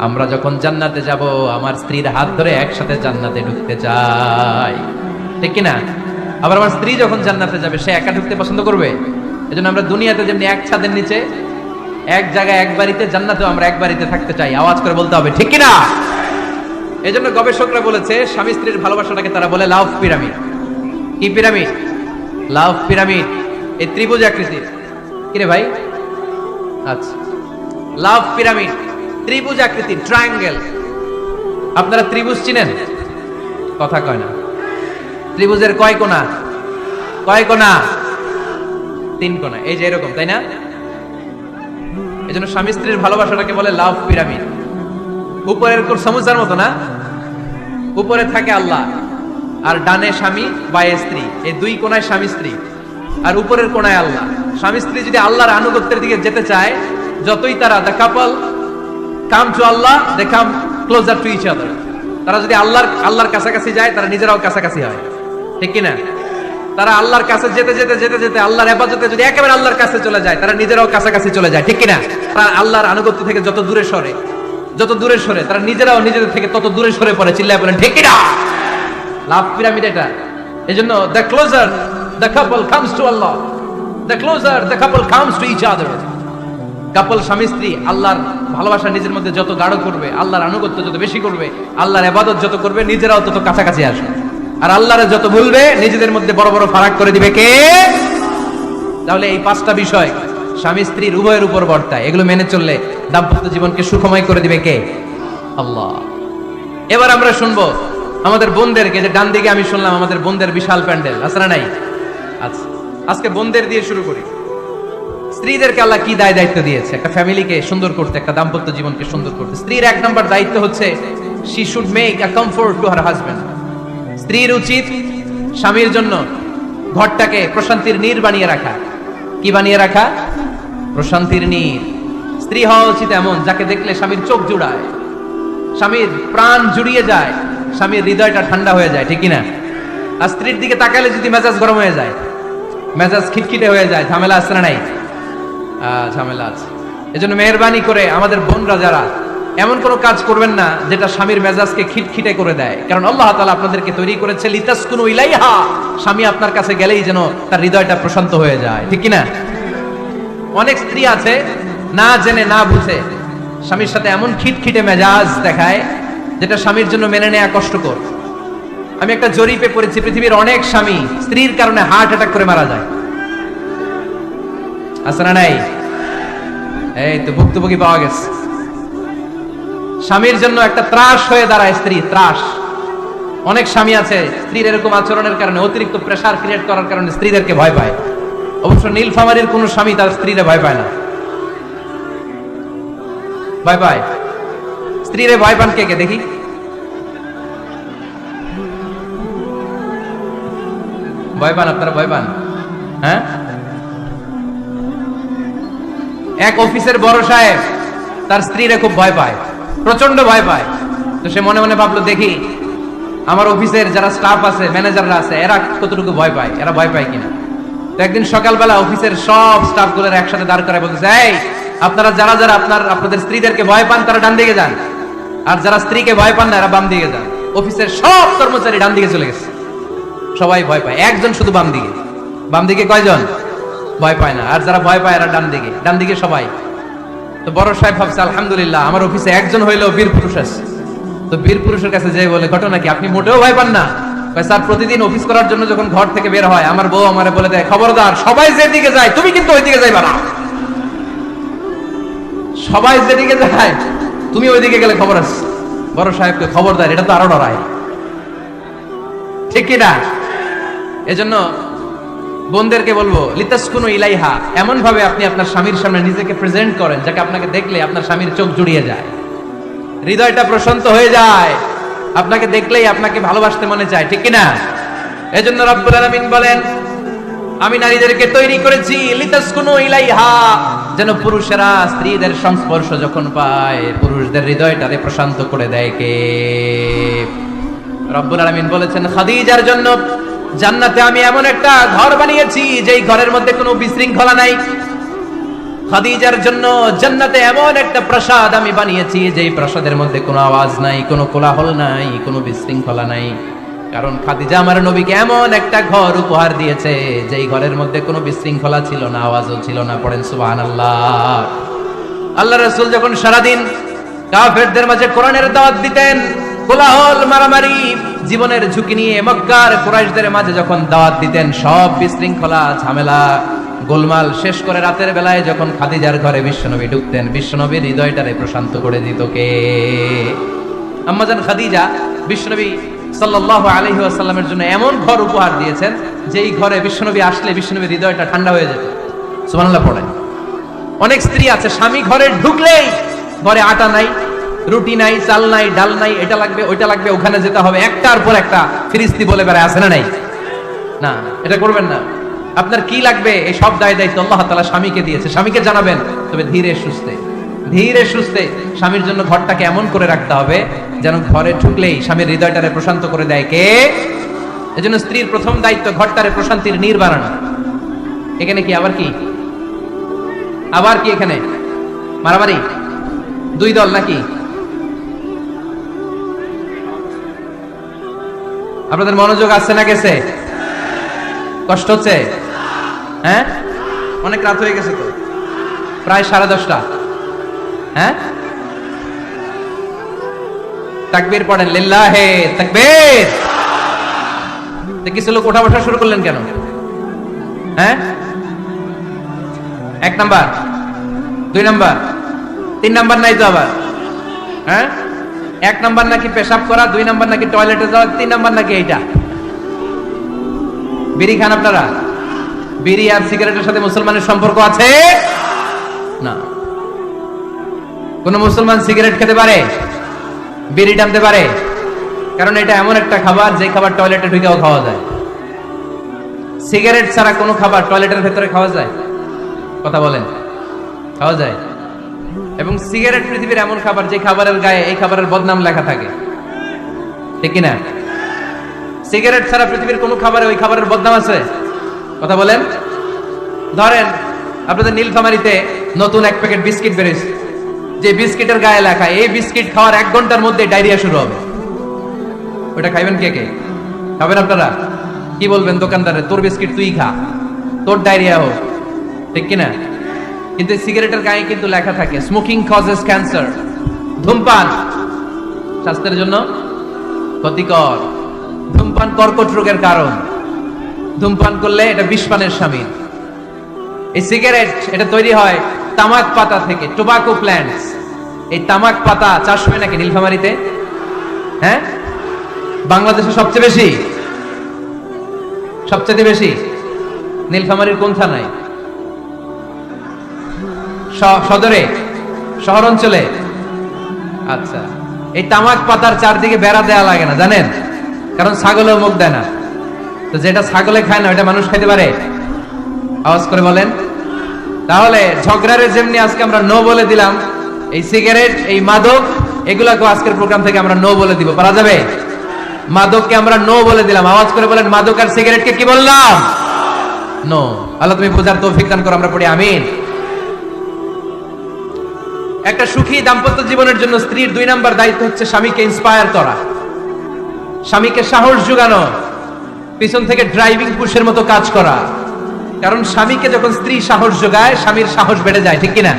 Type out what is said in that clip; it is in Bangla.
আমরা যখন জান্নাতে যাব আমার স্ত্রীর হাত ধরে একসাথে জান্নাতে ঢুকতে চাই, ঠিক কিনা? আবার আমার স্ত্রী যখন জান্নাতে যাবে সে একা ঢুকতে পছন্দ করবে। এজন্য আমরা দুনিয়াতে যেমনি এক ছাদের নিচে এক জায়গায় এক বাড়িতে, জান্নাতেও আমরা এক বাড়িতে থাকতে চাই। আওয়াজ করে বলতে হবে ঠিক কিনা? এজন্য গবেষকরা বলেছে স্বামী স্ত্রীর ভালোবাসাটাকে তারা বলে লাভ পিরামিড। কি পিরামিড? লাভ পিরামিড। এই ত্রিভুজ আকৃতির। কিরে ভাই? আচ্ছা, লাভ পিরামিড ত্রিভুজ আকৃতির, ট্রায়াঙ্গেল। আপনারা ত্রিভুজ চিনেন? কথা কয় না। ত্রিভুজের কয় কোণা? কয় কোণা? 3 কোণা। এই যে এরকম, তাই না? এজন্য স্বামী স্ত্রীর ভালোবাসাটাকে বলে লাভ পিরামিড। উপরের কোণ সমুদ্রের মতো না, উপরে থাকে আল্লাহ আর ডানে স্বামী বায়ে স্ত্রী, এই 2 কোণায় স্বামী স্ত্রী, আর উপরের কোণায় আল্লাহ। স্বামী স্ত্রী যদি আল্লাহর আনুগত্যের দিকে যেতে চায়, যতই তারা দ্য কাপল কাম টু আল্লাহ, they come closer to each other. তারা যদি আল্লাহর কাছাকাছি যায়, তারা নিজেরাও কাছাকাছি হয়, ঠিক কিনা? তারা আল্লাহর কাছে যেতে যেতে যেতে যেতে আল্লাহর ইবাদতে যদি একেবারে আল্লাহর কাছে চলে যায়, তারা নিজেরাও কাছাকাছি চলে যায়, ঠিক কিনা? তারা আল্লাহর আনুগত্য থেকে যত দূরে সরে তারা নিজেরাও নিজেদের থেকে তত দূরে সরে পড়ে। চিল্লায় বলেন ঠিক কিনা? লাভ পিরামিড এটা। এজন্য the closer the couple comes to Allah, the closer the couple comes to each other. Couple স্বামী স্ত্রী আল্লাহর ভালোবাসা নিজের মধ্যে যত গাঢ় করবে, আল্লাহর আনুগত্য যত বেশি করবে, আল্লাহর ইবাদত যত করবে, নিজেরাও তত কাছাকাছি আসবে। আর আল্লাহরে যত ভুলবে, নিজেদের মধ্যে বড় বড় ফারাক করে দিবে কে? তাহলে এই 5টা বিষয় স্বামী স্ত্রীর উভয়ের উপর বর্তায়। এগুলো মেনে চললে দাম্পত্য জীবনকে সুখময় করে দিবে কে? আল্লাহ। এবার আমরা শুনবো আমাদের বোনদেরকে। যে ডান দিকে আমি শুনলাম আমাদের বোনদের বিশাল প্যান্ডেল, আছে না নাই? আচ্ছা, আজকে বোনদের দিয়ে শুরু করি। স্ত্রীদেরকে আল্লাহ কি দায়িত্ব দিয়েছে একটা ফ্যামিলিকে সুন্দর করতে, একটা দাম্পত্য জীবনকে সুন্দর করতে? স্ত্রীর 1 নম্বর দায়িত্ব হচ্ছে she should make a comfort to her husband. স্ত্রীর উচিত স্বামীর জন্য ঘরটাকে প্রশান্তির নীড় বানিয়ে রাখা। কি বানিয়ে রাখা? প্রশান্তির নীড়। স্ত্রী হওয়া উচিত এমন যাকে দেখলে স্বামীর চোখ জুড়ায়, স্বামীর প্রাণ জুড়িয়ে যায়, স্বামীর হৃদয়টা ঠান্ডা হয়ে যায়, ঠিক কিনা? আর স্ত্রীর দিকে তাকালে যদি মেজাজ গরম হয়ে যায়, মেজাজ খিটখিটে হয়ে যায়, ঝামেলা আছে না নাই? ঝামেলা আছে। এজন্য মেহেরবানি করে আমাদের বোনরা যারা, এমন কোনো কাজ করবেন না যেটা স্বামীর মেজাজকে খিটখিটে করে দেয়। কারণ আল্লাহ তাআলা আপনাদেরকে তৈরি করেছে লিতাসকুনু ইলাইহা, স্বামী আপনার কাছে গেলেই যেন তার হৃদয়টা প্রশান্ত হয়ে যায়, ঠিক কিনা? অনেক স্ত্রী আছে না জেনে না বুঝে স্বামীর সাথে এমন খিটখিটে মেজাজ দেখায় যেটা স্বামীর জন্য মেনে নেওয়া কষ্টকর। আমি একটা জরিপে পড়েছি, পৃথিবীর অনেক স্বামী স্ত্রীর কারণে হার্ট অ্যাটাক করে মারা যায়, আছে না নাই? এই তো ভুক্তভোগী পাওয়া গেছে। স্বামীর জন্য একটা ত্রাস হয়ে দাঁড়ায় স্ত্রী, ত্রাস। অনেক স্বামী আছে স্ত্রীর এরকম আচরণের কারণে, অতিরিক্ত প্রেসার ক্রিয়েট করার কারণে স্ত্রীদেরকে ভয় পায়। অবশ্য নীলফামারীর কোন স্বামী তার স্ত্রীরে ভয় পায় না। ভয় পায়? স্ত্রীরে ভয় পান কে কে দেখি? ভয় পান? আপনারা ভয় পান? হ্যাঁ? এক অফিসের বড় সাহেব তার স্ত্রীরে খুব ভয় পায়, প্রচন্ড ভয় পায়। তো সে মনে মনে ভাবলো, দেখি আমার অফিসের যারা স্টাফ আছে, ম্যানেজাররা আছে, এরা কতটুকু ভয় পায়, এরা ভয় পায় কিনা। তো একদিন সকালবেলা অফিসের সব স্টাফগুলোর একসাথে দাঁড় করে বলতেছে, এই আপনারা যারা যারা আপনাদের স্ত্রীদেরকে ভয় পান তারা ডান দিকে যান, আর যারা স্ত্রীকে ভয় পান না এরা বাম দিকে যান। অফিসের সব কর্মচারী ডান দিকে চলে গেছে, সবাই ভয় পায়, একজন শুধু বাম দিকে। বাম দিকে কয়জন? ভয় পায় না। আর যারা ভয় পায় এরা ডান দিকে, ডান দিকে সবাই। তো বড় সাহেব ভাবছে, আলহামদুলিল্লাহ আমার অফিসে একজন হইলেও বীর পুরুষ আছে। তো বীর পুরুষের কাছে যেয়ে বলে, ঘটনা কি, আপনি মোটেও ভয় পান না? স্যার, প্রতিদিন অফিস করার জন্য যখন ঘর থেকে বের হয় আমার বউ আমারে বলে দেয়, খবরদার সবাই যেদিকে যায় তুমি কিন্তু ওইদিকে যাইবা না, সবাই যেদিকে যায় তুমি ওইদিকে গেলে খবর আছে। বড় সাহেবকে খবরদার, এটা তো আরো ডরায়, ঠিক কিনা? এজন্য বোনদেরকে বলবো, লিতাসকুনু ইলাইহা, এমন ভাবে আপনি আপনার স্বামীর সামনে নিজেকে প্রেজেন্ট করেন যাকে আপনাকে দেখলে আপনার স্বামীর চোখ জুড়িয়ে যায়, হৃদয়টা প্রশান্ত হয়ে যায়, আপনাকে দেখলেই আপনাকে ভালোবাসতে মনে চায়, ঠিক কিনা? এজন্য রব্বুল আলামিন বলেন, আমি নারীদেরকে তৈরি করেছি লিতাসকুনু ইলাইহা, যেন পুরুষেরা স্ত্রীদের সংস্পর্শ যখন পায় পুরুষদের হৃদয়টাকে প্রশান্ত করে দেয় কে? রব্বুল আলামিন বলেছেন, খাদিজার জন্য জান্নাতে আমি এমন একটা ঘর বানিয়েছি যেই ঘরের মধ্যে কোনো বিশৃঙ্খলা নাই। খাদিজার জন্য জান্নাতে এমন একটা প্রাসাদ আমি বানিয়েছি যেই প্রাসাদের মধ্যে কোনো আওয়াজ নাই, কোনো কোলাহল নাই, কোনো বিশৃঙ্খলা নাই। কারণ খাদিজা আমার নবীকে এমন একটা ঘর উপহার দিয়েছে যেই ঘরের মধ্যে কোনো বিশৃঙ্খলা ছিল না, আওয়াজও ছিল না। পড়েন সুবহানাল্লাহ। আল্লাহ রাসূল যখন সারাদিন কাফেরদের মাঝে কোরআনের দাওয়াত দিতেন, কোলাহল মারামারি জীবনের ঝুঁকি নিয়ে মক্কার কুরাইশদের মাঝে যখন দাওয়াত দিতেন, সব বিশৃঙ্খলা ঝামেলা গোলমাল শেষ করে রাতের বেলায় যখন খাদিজার ঘরে বিশ্বনবী ঢুকতেন, বিশ্বনবীর হৃদয়টারে প্রশান্ত করে দিত কে? আম্মাজান খাদিজা বিশ্বনবী সাল্লাল্লাহু আলাইহি ওয়াসাল্লামের জন্য এমন ঘর উপহার দিয়েছেন যেই ঘরে বিশ্বনবী আসলে বিশ্বনবীর হৃদয়টা ঠান্ডা হয়ে যেত। সুবহানাল্লাহ পড়েন। অনেক স্ত্রী আছে স্বামী ঘরে ঢুকলেই ঘরে আটা নাই, রুটি নাই, চাল নাই, ডাল নাই, এটা লাগবে ওইটা লাগবে, ওখানে যেতে হবে, একটার পর একটা ফিরিস্তি বলে বেড়ায়, আছে না নাই? না, এটা করবেন না। আপনার কি লাগবে এই সব দায় দায়িত্ব আল্লাহ তাআলা স্বামীকে দিয়েছে, স্বামীকে জানাবেন। তবে ধীরে সুস্থে স্বামীর জন্য ঘরটাকে এমন করে রাখতে হবে যেন ঘরে ঢুকলেই স্বামীর হৃদয়টারে প্রশান্ত করে দেয় কে? এজন্য স্ত্রীর প্রথম দায়িত্ব ঘরটারে প্রশান্তির নীড় বানানো। এখানে কি আবার কি এখানে মারামারি? দুই দল নাকি? আপনাদের মনোযোগ আসছে না গেছে? কষ্ট হচ্ছে? হ্যাঁ, অনেক রাত হয়ে গেছে তো, প্রায় 10:30। হ্যাঁ, তাকবীর পড়েন, লিল্লাহে তাকবীর। কিছু লোক ওঠা বসা শুরু করলেন কেন? হ্যাঁ, 1 নাম্বার, 2 নাম্বার, 3 নাম্বার নাই তো আবার? হ্যাঁ, 1 নাম্বার নাকি পেশাব করা, 2 নাম্বার নাকি টয়লেটে যাওয়া, 3 নাম্বার নাকি এইটা? বিড়ি খান আপনারা? বিড়ি আর সিগারেটের সাথে মুসলমানের সম্পর্ক আছে? না। কোন মুসলমান সিগারেট খেতে পারে? বিড়ি টানতে পারে? কারণ এটা এমন একটা খাবার যে খাবার টয়লেটে ঢুকেও খাওয়া যায়। সিগারেট ছাড়া কোনো খাবার টয়লেটের ভেতরে খাওয়া যায়? কথা বলেন, খাওয়া যায়? এবং সিগারেট পৃথিবীর এমন খাবার যে খাবারের গায়ে এই খাবারের বদনাম লেখা থাকে, ঠিক কিনা? সিগারেট ছাড়া পৃথিবীর কোন খাবারে ওই খাবারের বদনাম আছে? কথা বলেন। ধরেন আপনাদের নীলফামারীতে নতুন 1 প্যাকেট বিস্কিট বেরিয়েছে, যে বিস্কিটের গায়ে লেখা এই বিস্কিট খাওয়ার 1 ঘন্টার মধ্যে ডায়রিয়া শুরু হবে। ওটা খাইবেন কে? খাবেন আপনারা? কি বলবেন দোকানদারে, তোর বিস্কিট তুই খা, তোর ডায়রিয়া হোক, ঠিক কিনা? কিন্তু সিগারেটের গায়ে কিন্তু লেখা থাকে স্মোকিং কজেস ক্যান্সার, ধূমপান স্বাস্থ্যের জন্য ক্ষতিকর, ধূমপান কর্কট রোগের কারণ, ধূমপান করলে এটা বিষপানের শামিল। এই সিগারেট এটা তৈরি হয় তামাক পাতা থেকে, টোবাকো প্ল্যান্টস। এই তামাক পাতা চাষ হয় নাকি নীলফামারীতে? হ্যাঁ, বাংলাদেশে সবচেয়ে বেশি নীলফামারীর কোন থানায়? সদরে, শহর অঞ্চলে? আচ্ছা, এই তামাক পাতার চারদিকে বেড়া দেয়া লাগে না জানেন? কারণ ছাগলেও মুখ দেয় না। তো যেটা ছাগলে খায় না ওটা মানুষ খাইতে পারে? আওয়াজ করে বলেন। তাহলে ঝগড়ারে যেমনি আজকে আমরা নো বলে দিলাম, এই সিগারেট, এই মাদক, এগুলাকে আজকের প্রোগ্রাম থেকে আমরা নো বলে দিব। পারা যাবে? মাদককে আমরা নো বলে দিলাম। আওয়াজ করে বলেন, মাদক আর সিগারেটকে কি বললাম? নো। আল্লাহ তুমি বোঝার তৌফিক দান করো, আমরা পড়ি আমিন। একটা সুখী দাম্পত্য জীবনের জন্য স্ত্রীর 2 নাম্বার দায়িত্ব হচ্ছে স্বামীকে ইন্সপায়ার করা, স্বামীকে সাহস যোগানো, পিছন থেকে ড্রাইভিং পুশের মতো কাজ করা। কারণ স্বামীকে যখন স্ত্রী সাহস যোগায়, স্বামীর সাহস বেড়ে যায়, ঠিক কিনা?